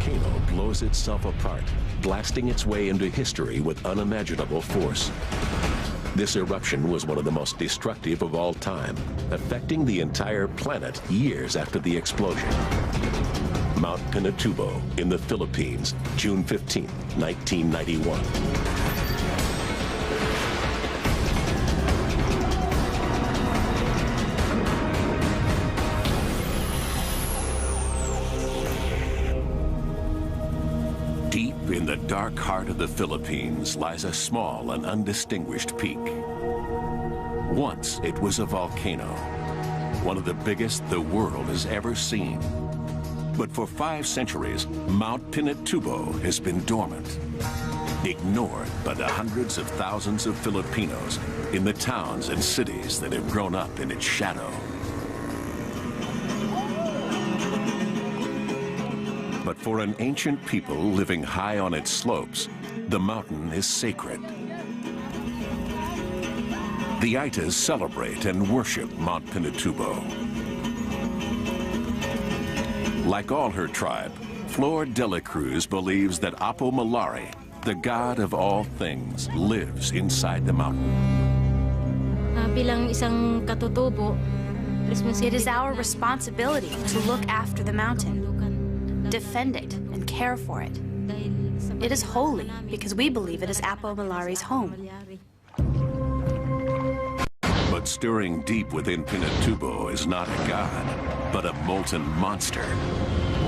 volcano blows itself apart, blasting its way into history with unimaginable force. This eruption was one of the most destructive of all time, affecting the entire planet years after the explosion. Mount Pinatubo in the Philippines, June 15, 1991. In the dark heart of the Philippines lies a small and undistinguished peak. Once it was a volcano, one of the biggest the world has ever seen. But for 5 centuries, Mount Pinatubo has been dormant, ignored by the hundreds of thousands of Filipinos in the towns and cities that have grown up in its shadow. But for an ancient people living high on its slopes, the mountain is sacred. The Aitas celebrate and worship Mount Pinatubo. Like all her tribe, Flor de la Cruz believes that Apo Malari, the god of all things, lives inside the mountain. Bilang isang katutubo, it is our responsibility to look after the mountain, defend it, and care for it. It is holy because we believe it is Apo Malari's home. But stirring deep within Pinatubo is not a god, but a molten monster.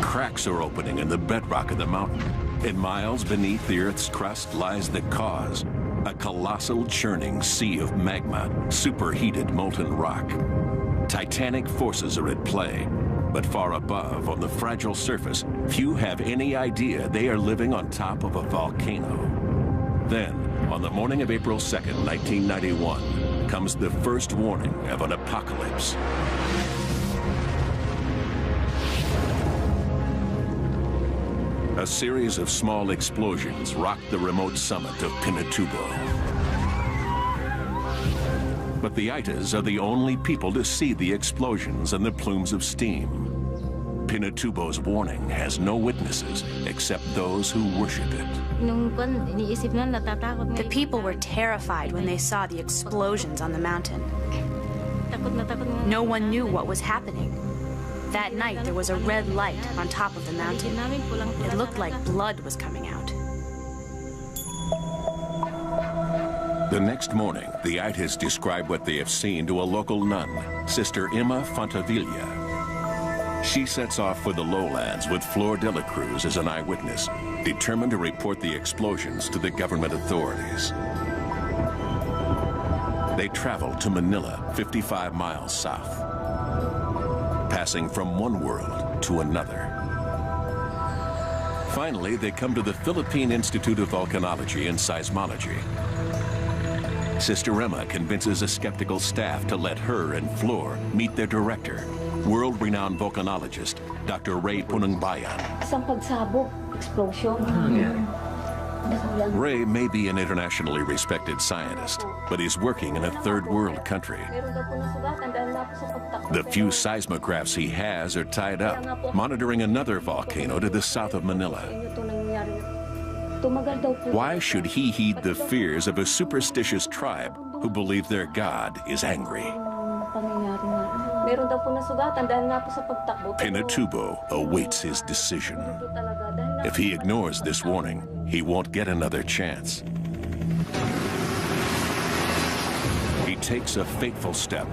Cracks are opening in the bedrock of the mountain, and miles beneath the Earth's crust lies the cause, a colossal churning sea of magma, superheated molten rock. Titanic forces are at play, but far above, on the fragile surface, few have any idea they are living on top of a volcano. Then, on the morning of April 2nd, 1991, comes the first warning of an apocalypse. A series of small explosions rocked the remote summit of Pinatubo. But the Aitas are the only people to see the explosions and the plumes of steam. Pinatubo's warning has no witnesses except those who worship it. The people were terrified when they saw the explosions on the mountain. No one knew what was happening. That night, there was a red light on top of the mountain. It looked like blood was coming out. The next morning, the Aitas describe what they have seen to a local nun, Sister Emma Fontavilla. She sets off for the lowlands with Flor de la Cruz as an eyewitness, determined to report the explosions to the government authorities. They travel to Manila, 55 miles south, passing from one world to another. Finally, they come to the Philippine Institute of Volcanology and Seismology. Sister Emma convinces a skeptical staff to let her and Flor meet their director, world-renowned volcanologist, Dr. Ray Punangbayan. Isang pagsabog, explosion. Ray may be an internationally respected scientist, but he's working in a third-world country. The few seismographs he has are tied up, monitoring another volcano to the south of Manila. Why should he heed the fears of a superstitious tribe who believe their god is angry? Pinatubo awaits his decision. If he ignores this warning, he won't get another chance. He takes a fateful step.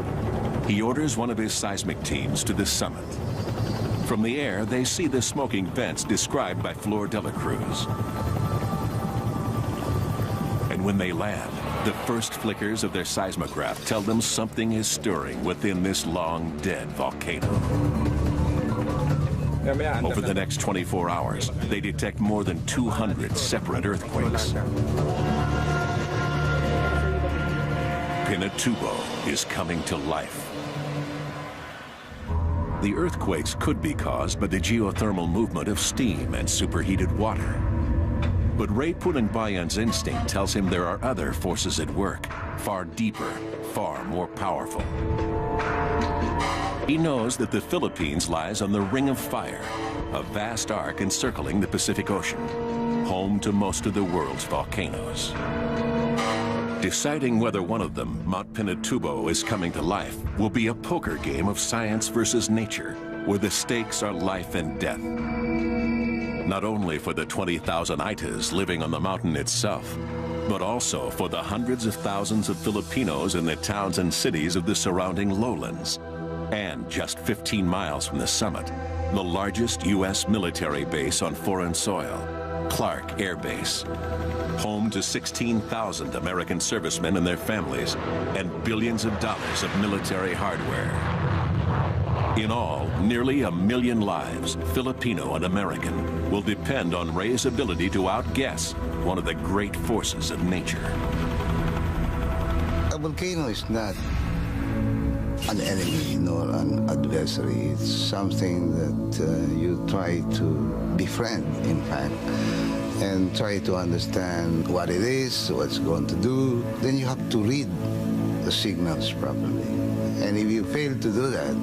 He orders one of his seismic teams to the summit. From the air, they see the smoking vents described by Flor de la Cruz. And when they land, the first flickers of their seismograph tell them something is stirring within this long-dead volcano. Over the next 24 hours, they detect more than 200 separate earthquakes. Pinatubo is coming to life. The earthquakes could be caused by the geothermal movement of steam and superheated water. But Ray Punangbayan's instinct tells him there are other forces at work, far deeper, far more powerful. He knows that the Philippines lies on the Ring of Fire, a vast arc encircling the Pacific Ocean, home to most of the world's volcanoes. Deciding whether one of them, Mount Pinatubo, is coming to life will be a poker game of science versus nature, where the stakes are life and death. Not only for the 20,000 Aitas living on the mountain itself, but also for the hundreds of thousands of Filipinos in the towns and cities of the surrounding lowlands. And just 15 miles from the summit, the largest U.S. military base on foreign soil, Clark Air Base, home to 16,000 American servicemen and their families, and billions of dollars of military hardware. In all, nearly 1 million lives, Filipino and American, will depend on Ray's ability to outguess one of the great forces of nature. A volcano is not an enemy nor an adversary. It's something that you try to befriend, in fact, and try to understand what it is, what it's going to do. Then you have to read the signals properly. And if you fail to do that,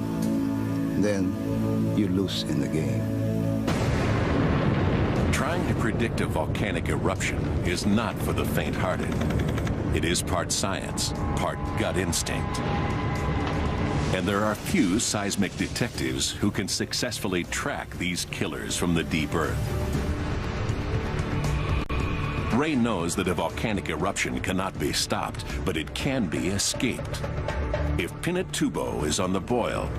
then you lose in the game. Trying to predict a volcanic eruption is not for the faint-hearted. It is part science, part gut instinct. And there are few seismic detectives who can successfully track these killers from the deep earth. Ray knows that a volcanic eruption cannot be stopped, but it can be escaped. If Pinatubo is on the boil,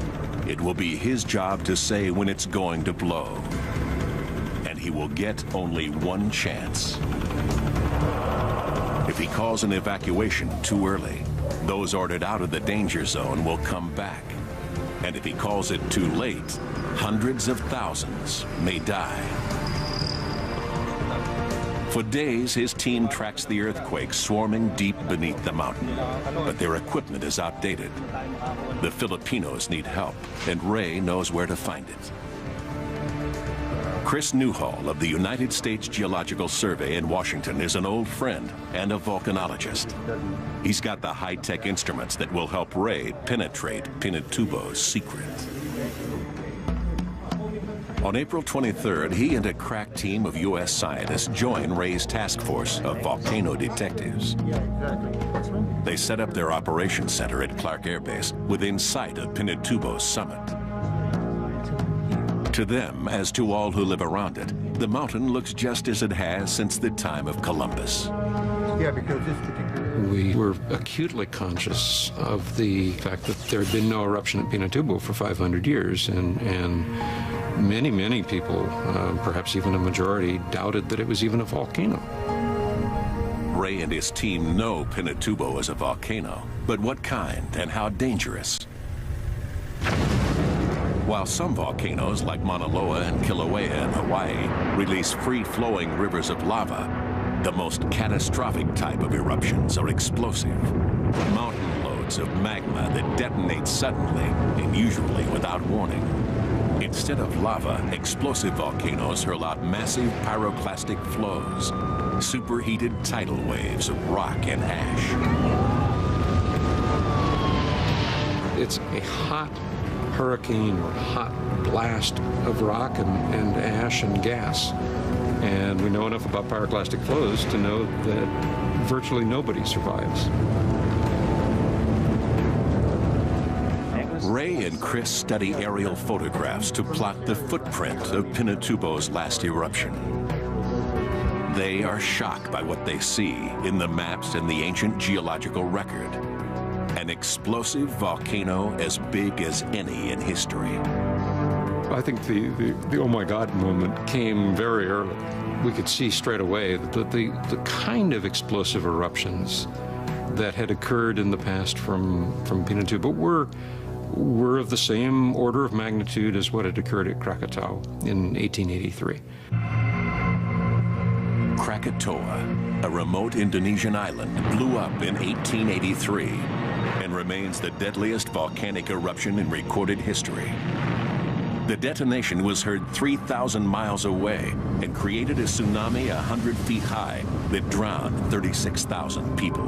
it will be his job to say when it's going to blow. And he will get only one chance. If he calls an evacuation too early, those ordered out of the danger zone will come back. And if he calls it too late, hundreds of thousands may die. For days, his team tracks the earthquake swarming deep beneath the mountain, but their equipment is outdated. The Filipinos need help, and Ray knows where to find it. Chris Newhall of the United States Geological Survey in Washington is an old friend and a volcanologist. He's got the high-tech instruments that will help Ray penetrate Pinatubo's secret. On April 23rd, he and a crack team of U.S. scientists join Ray's task force of volcano detectives. They set up their operations center at Clark Air Base within sight of Pinatubo's summit. To them, as to all who live around it, the mountain looks just as it has since the time of Columbus. Yeah, because this particular... We were acutely conscious of the fact that there had been no eruption at Pinatubo for 500 years, and many, many people, perhaps even a majority, doubted that it was even a volcano. Ray and his team know Pinatubo is a volcano, but what kind and how dangerous? While some volcanoes, like Mauna Loa and Kilauea in Hawaii, release free-flowing rivers of lava, the most catastrophic type of eruptions are explosive. Mountain loads of magma that detonate suddenly and usually without warning. Instead of lava, explosive volcanoes hurl out massive pyroclastic flows, superheated tidal waves of rock and ash. It's a hot hurricane or hot blast of rock and ash and gas. And we know enough about pyroclastic flows to know that virtually nobody survives. Ray and Chris study aerial photographs to plot the footprint of Pinatubo's last eruption. They are shocked by what they see in the maps and the ancient geological record. An explosive volcano as big as any in history. I think the oh my God moment came very early. We could see straight away that the kind of explosive eruptions that had occurred in the past from Pinatubo were of the same order of magnitude as what had occurred at Krakatau in 1883. Krakatoa, a remote Indonesian island, blew up in 1883 and remains the deadliest volcanic eruption in recorded history. The detonation was heard 3,000 miles away and created a tsunami 100 feet high that drowned 36,000 people.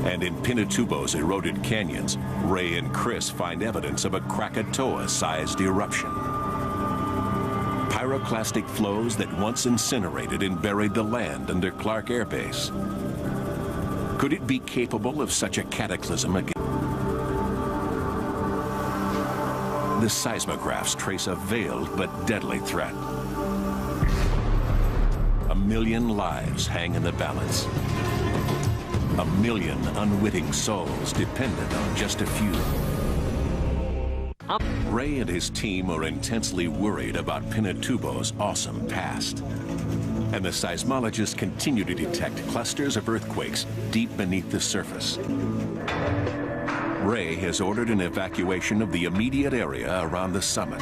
And in Pinatubo's eroded canyons, Ray and Chris find evidence of a Krakatoa-sized eruption. Pyroclastic flows that once incinerated and buried the land under Clark Air Base. Could it be capable of such a cataclysm again? The seismographs trace a veiled but deadly threat. 1 million lives hang in the balance. 1 million unwitting souls dependent on just a few. Ray and his team are intensely worried about Pinatubo's awesome past. And the seismologists continue to detect clusters of earthquakes deep beneath the surface. Ray has ordered an evacuation of the immediate area around the summit.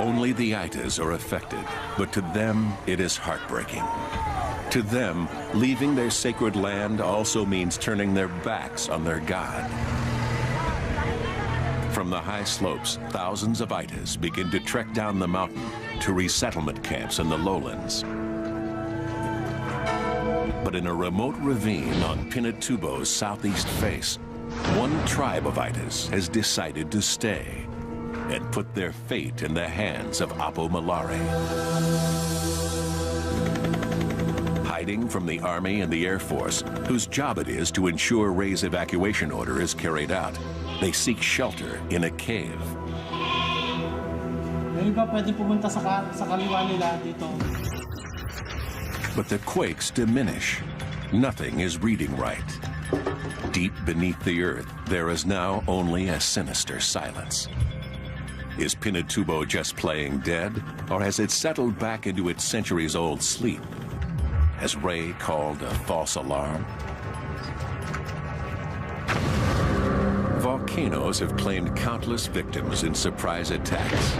Only the Itas are affected, but to them it is heartbreaking. To them, leaving their sacred land also means turning their backs on their God. From the high slopes, thousands of Itas begin to trek down the mountain to resettlement camps in the lowlands. But in a remote ravine on Pinatubo's southeast face, one tribe of Itas has decided to stay and put their fate in the hands of Apo Malare. Hiding from the Army and the Air Force, whose job it is to ensure Ray's evacuation order is carried out, they seek shelter in a cave. But the quakes diminish. Nothing is reading right. Deep beneath the earth, there is now only a sinister silence. Is Pinatubo just playing dead, or has it settled back into its centuries-old sleep? Has Ray called a false alarm? Volcanoes have claimed countless victims in surprise attacks.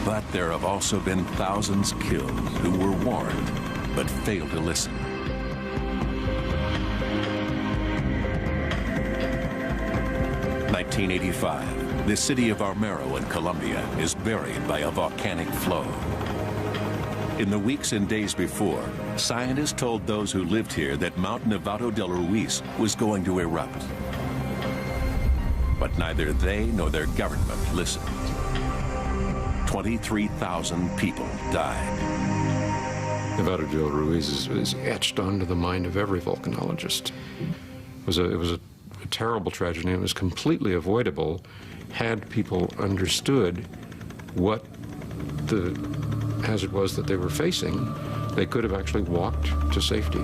But there have also been thousands killed who were warned, but failed to listen. In 1985, the city of Armero in Colombia is buried by a volcanic flow. In the weeks and days before, scientists told those who lived here that Mount Nevado del Ruiz was going to erupt. But neither they nor their government listened. 23,000 people died. Nevado del Ruiz is etched onto the mind of every volcanologist. It was a terrible tragedy. It was completely avoidable had people understood what the hazard was that they were facing. They could have actually walked to safety.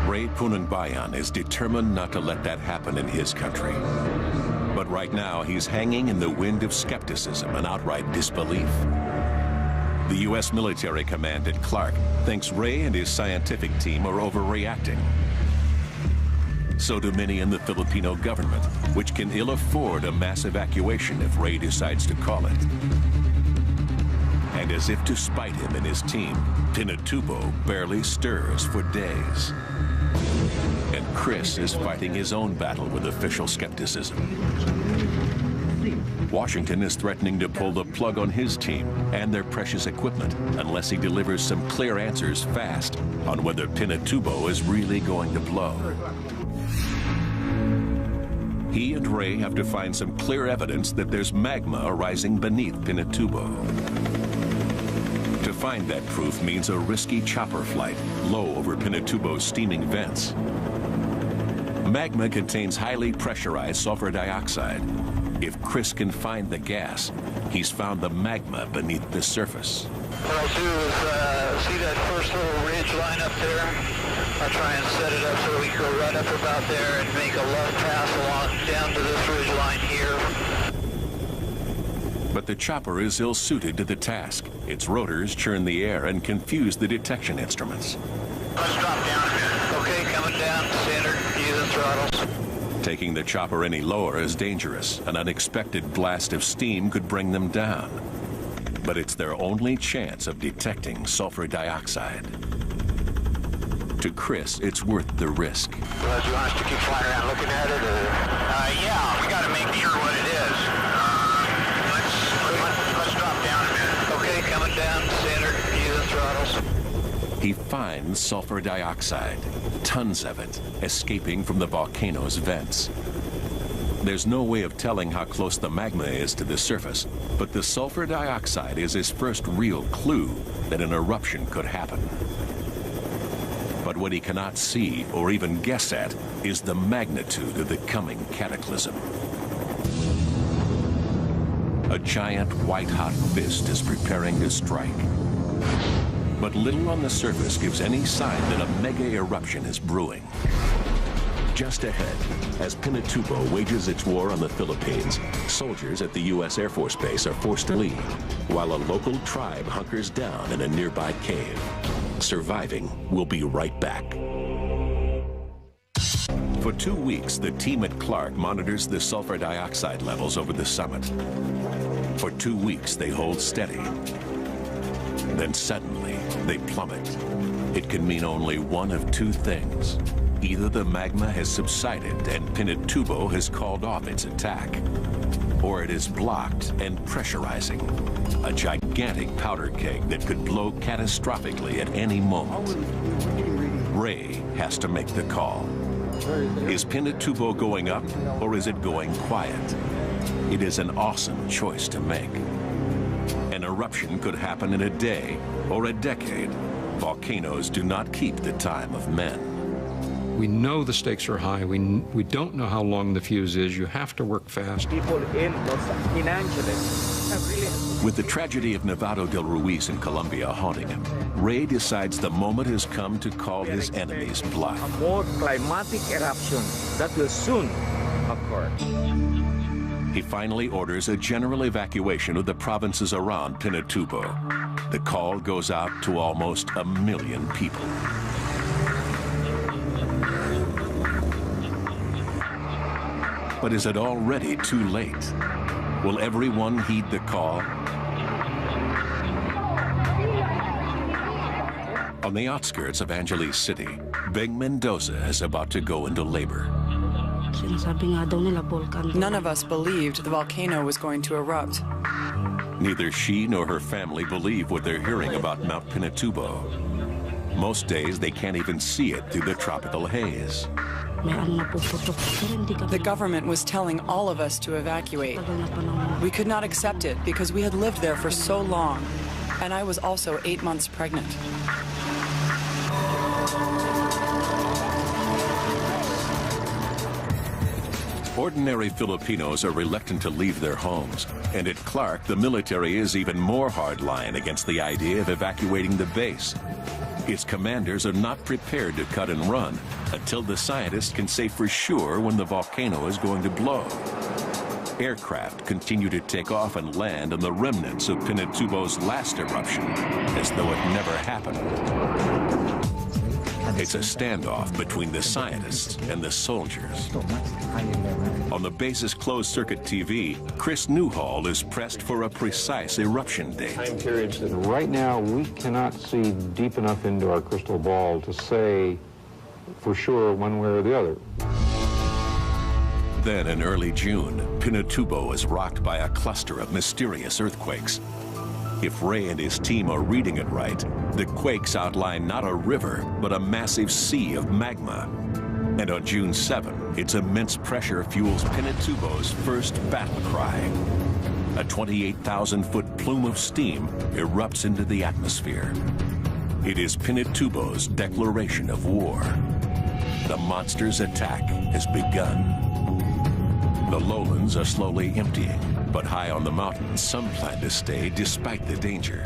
Ray Punangbayan is determined not to let that happen in his country. But right now, he's hanging in the wind of skepticism and outright disbelief. The U.S. military command at Clark thinks Ray and his scientific team are overreacting. So do many in the Filipino government, which can ill afford a mass evacuation if Ray decides to call it. And as if to spite him and his team, Pinatubo barely stirs for days. And Chris is fighting his own battle with official skepticism. Washington is threatening to pull the plug on his team and their precious equipment unless he delivers some clear answers fast on whether Pinatubo is really going to blow. He and Ray have to find some clear evidence that there's magma arising beneath Pinatubo. To find that proof means a risky chopper flight low over Pinatubo's steaming vents. Magma contains highly pressurized sulfur dioxide. If Chris can find the gas, he's found the magma beneath the surface. What I'll do is see that first little ridge line up there. I'll try and set it up so we can go right up about there and make a left pass along down to this ridge line here. But the chopper is ill-suited to the task. Its rotors churn the air and confuse the detection instruments. Let's drop down a bit. Okay, coming down, standard, using throttles. Taking the chopper any lower is dangerous. An unexpected blast of steam could bring them down. But it's their only chance of detecting sulfur dioxide. To Chris, it's worth the risk. Well, do you want us to keep flying around looking at it, or? Yeah, we got to make sure what it is. Let's He finds sulfur dioxide, tons of it, escaping from the volcano's vents. There's no way of telling how close the magma is to the surface, but the sulfur dioxide is his first real clue that an eruption could happen. But what he cannot see or even guess at is the magnitude of the coming cataclysm. A giant white-hot fist is preparing to strike. But little on the surface gives any sign that a mega eruption is brewing. Just ahead, as Pinatubo wages its war on the Philippines, soldiers at the U.S. Air Force Base are forced to leave, while a local tribe hunkers down in a nearby cave. Surviving will be right back. For 2 weeks, the team at Clark monitors the sulfur dioxide levels over the summit. For 2 weeks, they hold steady. Then suddenly, they plummet. It can mean only one of two things. Either the magma has subsided and Pinatubo has called off its attack, or it is blocked and pressurizing. A gigantic powder keg that could blow catastrophically at any moment. Ray has to make the call. Is Pinatubo going up, or is it going quiet? It is an awesome choice to make. An eruption could happen in a day or a decade. Volcanoes do not keep the time of men. We know the stakes are high. We don't know how long the fuse is. You have to work fast. People in Angeles have really... With the tragedy of Nevado del Ruiz in Colombia haunting him, Ray decides the moment has come to call his enemies bluff. A more climatic eruption that will soon occur. He finally orders a general evacuation of the provinces around Pinatubo. The call goes out to almost 1 million people. But is it already too late? Will everyone heed the call? On the outskirts of Angeles City, Beng Mendoza is about to go into labor. None of us believed the volcano was going to erupt. Neither she nor her family believe what they're hearing about Mount Pinatubo. Most days they can't even see it through the tropical haze. The government was telling all of us to evacuate. We could not accept it because we had lived there for so long, and I was also 8 months pregnant. Ordinary Filipinos are reluctant to leave their homes, and at Clark, the military is even more hardline against the idea of evacuating the base. Its commanders are not prepared to cut and run until the scientists can say for sure when the volcano is going to blow. Aircraft continue to take off and land on the remnants of Pinatubo's last eruption, as though it never happened. It's a standoff between the scientists and the soldiers. On the base's closed-circuit TV, Chris Newhall is pressed for a precise eruption date. Time periods that right now we cannot see deep enough into our crystal ball to say for sure one way or the other. Then in early June, Pinatubo is rocked by a cluster of mysterious earthquakes. If Ray and his team are reading it right, the quakes outline not a river, but a massive sea of magma. And on June 7, its immense pressure fuels Pinatubo's first battle cry. A 28,000-foot plume of steam erupts into the atmosphere. It is Pinatubo's declaration of war. The monster's attack has begun. The lowlands are slowly emptying, but high on the mountains, some plan to stay despite the danger.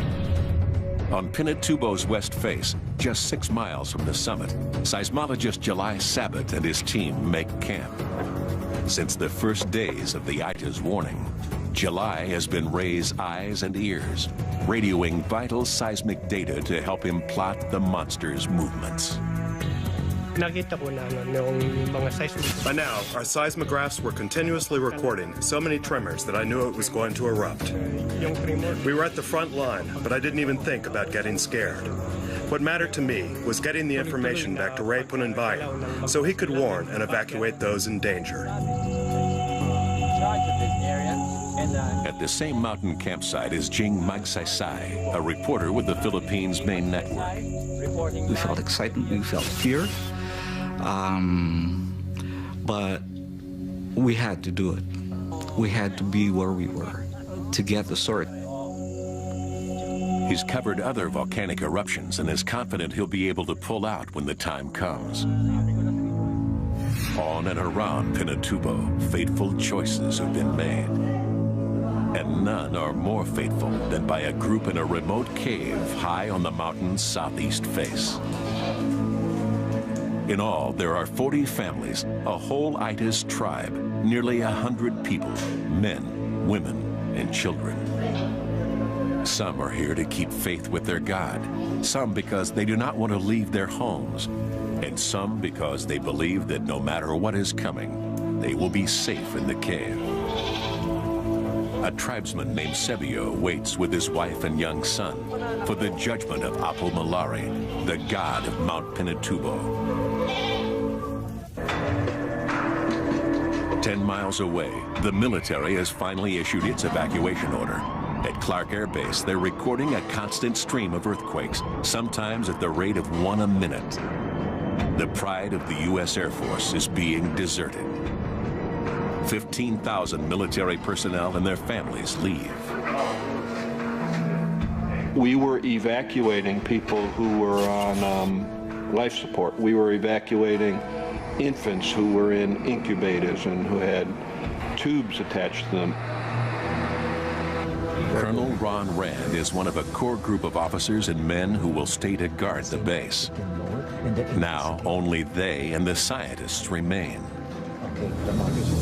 On Pinatubo's west face, just 6 miles from the summit, seismologist July Sabat and his team make camp. Since the first days of the ITA's warning, July has been Ray's eyes and ears, radioing vital seismic data to help him plot the monster's movements. By now, our seismographs were continuously recording so many tremors that I knew it was going to erupt. We were at the front line, but I didn't even think about getting scared. What mattered to me was getting the information back to Ray Punanbayan so he could warn and evacuate those in danger. At the same mountain campsite is Jing Magsaysay, a reporter with the Philippines' main network. We felt excitement, we felt fear, but we had to do it. We had to be where we were to get the story. He's covered other volcanic eruptions and is confident he'll be able to pull out when the time comes. On and around Pinatubo, fateful choices have been made. And none are more fateful than by a group in a remote cave high on the mountain's southeast face. In all, there are 40 families, a whole Itis tribe, nearly 100 people, men, women, and children. Some are here to keep faith with their God, some because they do not want to leave their homes, and some because they believe that no matter what is coming, they will be safe in the cave. A tribesman named Sebio waits with his wife and young son for the judgment of Apo Malari, the god of Mount Pinatubo. 10 miles away, the military has finally issued its evacuation order. At Clark Air Base, they're recording a constant stream of earthquakes, sometimes at the rate of 1 a minute. The pride of the U.S. Air Force is being deserted. 15,000 military personnel and their families leave. We were evacuating people who were on life support. We were evacuating infants who were in incubators and who had tubes attached to them. Colonel Ron Rand is one of a core group of officers and men who will stay to guard the base. Now, only they and the scientists remain.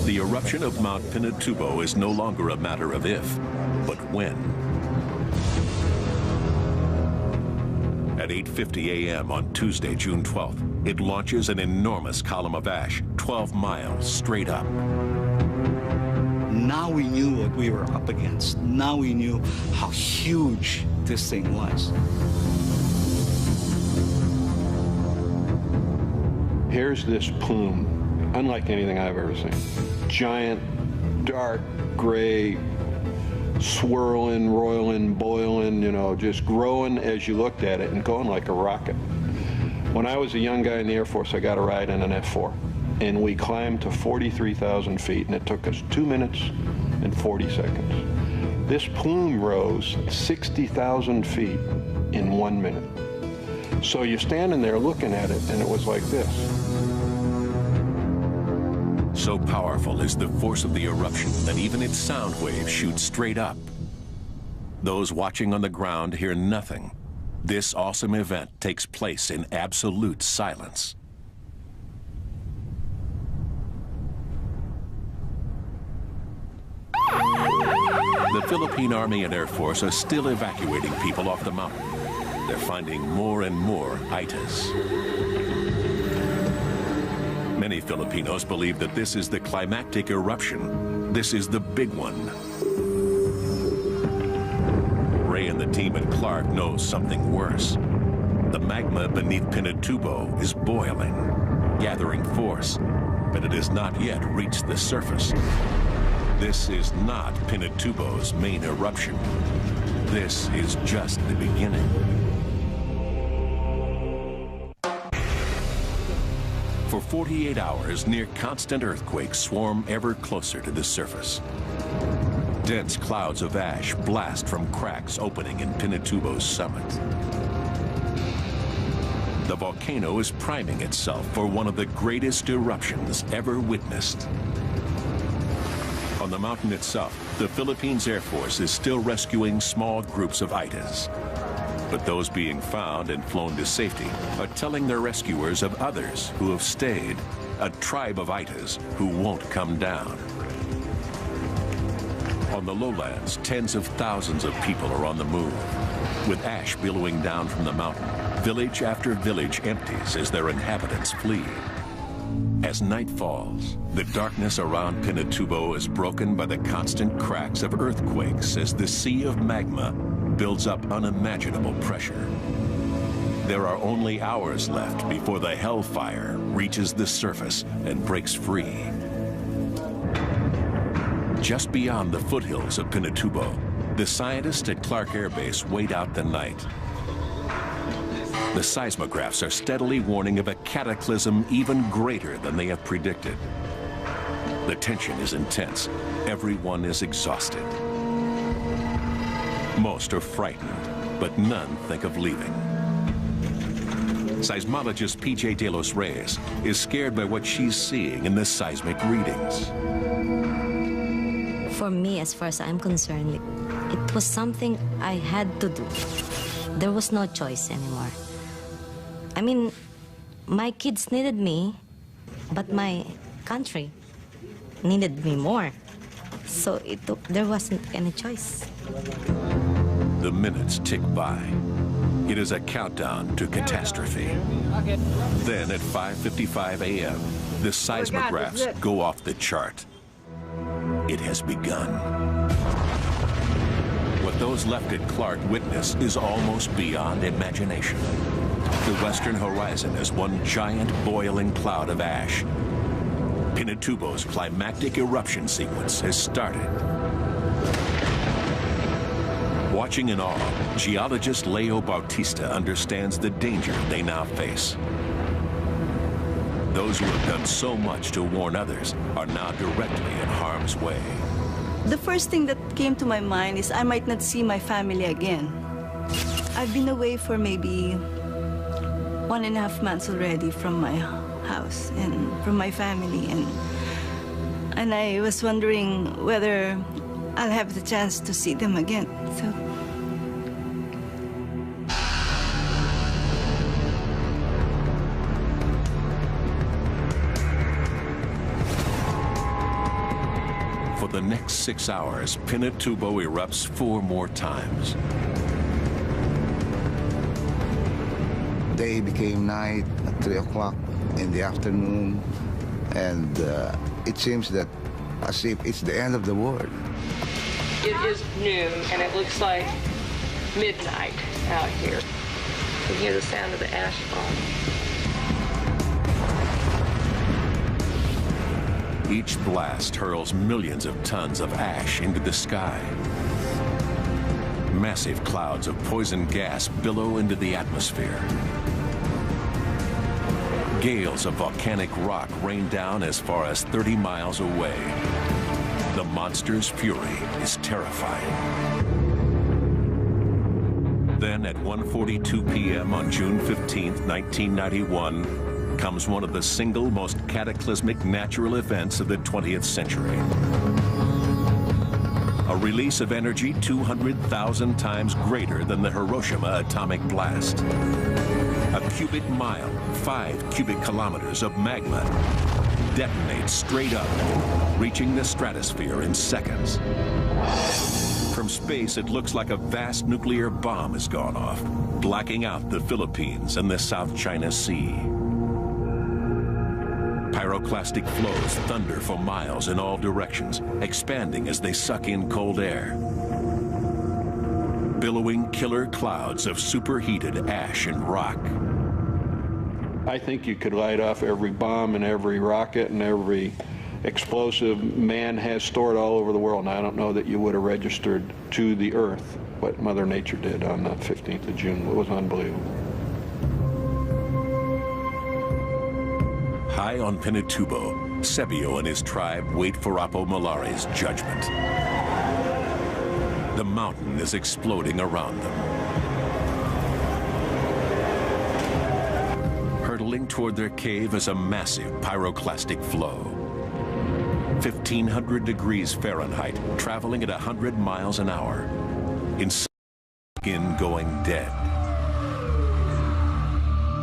The eruption of Mount Pinatubo is no longer a matter of if, but when. At 8:50 a.m. on Tuesday, June 12th, it launches an enormous column of ash, 12 miles straight up. Now we knew what we were up against. Now we knew how huge this thing was. Here's this plume, unlike anything I've ever seen. Giant, dark, gray, swirling, roiling, boiling, you know, just growing as you looked at it and going like a rocket. When I was a young guy in the Air Force, I got a ride in an F-4. And we climbed to 43,000 feet, and it took us 2 minutes and 40 seconds. This plume rose 60,000 feet in 1 minute. So you're standing there looking at it, and it was like this. So powerful is the force of the eruption that even its sound waves shoot straight up. Those watching on the ground hear nothing. This awesome event takes place in absolute silence. The Philippine Army and Air Force are still evacuating people off the mountain. They're finding more and more Itis. Many Filipinos believe that this is the climactic eruption. This is the big one. Ray and the team at Clark know something worse. The magma beneath Pinatubo is boiling, gathering force, but it has not yet reached the surface. This is not Pinatubo's main eruption. This is just the beginning. For 48 hours, near constant earthquakes swarm ever closer to the surface. Dense clouds of ash blast from cracks opening in Pinatubo's summit. The volcano is priming itself for one of the greatest eruptions ever witnessed. On the mountain itself, the Philippines Air Force is still rescuing small groups of Itis. But those being found and flown to safety are telling their rescuers of others who have stayed, a tribe of Itis who won't come down. On the lowlands, tens of thousands of people are on the move. With ash billowing down from the mountain, village after village empties as their inhabitants flee. As night falls, the darkness around Pinatubo is broken by the constant cracks of earthquakes as the sea of magma builds up unimaginable pressure. There are only hours left before the hellfire reaches the surface and breaks free. Just beyond the foothills of Pinatubo, the scientists at Clark Air Base wait out the night. The seismographs are steadily warning of a cataclysm even greater than they have predicted. The tension is intense. Everyone is exhausted. Most are frightened, but none think of leaving. Seismologist PJ De Los Reyes is scared by what she's seeing in the seismic readings. For me, as far as I'm concerned, it was something I had to do. There was no choice anymore. I mean, my kids needed me, but my country needed me more. So there wasn't any choice. The minutes tick by. It is a countdown to catastrophe. Then at 5:55 a.m., the seismographs go off the chart. It has begun. What those left at Clark witness is almost beyond imagination. The western horizon is one giant boiling cloud of ash. Pinatubo's climactic eruption sequence has started. Watching in awe, geologist Leo Bautista understands the danger they now face. Those who have done so much to warn others are now directly in harm's way. The first thing that came to my mind is I might not see my family again. I've been away for maybe 1.5 months already from my house and from my family, and I was wondering whether I'll have the chance to see them again. So. For the next 6 hours, Pinatubo erupts 4 more times. Day became night at 3 o'clock in the afternoon, and it seems that as if it's the end of the world. It is noon, and it looks like midnight out here. You can hear the sound of the ash falling. Each blast hurls millions of tons of ash into the sky. Massive clouds of poison gas billow into the atmosphere. Gales of volcanic rock rain down as far as 30 miles away. The monster's fury is terrifying. Then at 1:42 p.m. on June 15, 1991, comes one of the single most cataclysmic natural events of the 20th century. A release of energy 200,000 times greater than the Hiroshima atomic blast. A cubic mile, 5 cubic kilometers of magma detonates straight up, reaching the stratosphere in seconds. From space, it looks like a vast nuclear bomb has gone off, blacking out the Philippines and the South China Sea. Pyroclastic flows thunder for miles in all directions, expanding as they suck in cold air. Billowing killer clouds of superheated ash and rock. I think you could light off every bomb and every rocket and every explosive man has stored all over the world, and I don't know that you would have registered to the Earth what Mother Nature did on the 15th of June. It was unbelievable. High on Pinatubo, Sebio and his tribe wait for Apo Malare's judgment. The mountain is exploding around them. Hurtling toward their cave is a massive pyroclastic flow. 1,500 degrees Fahrenheit, traveling at 100 miles an hour. In skin going dead.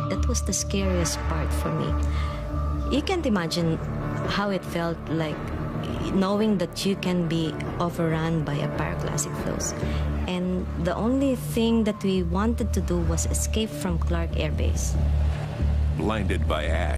That was the scariest part for me. You can't imagine how it felt like knowing that you can be overrun by a pyroclastic flows. And the only thing that we wanted to do was escape from Clark Air Base. Blinded by ash,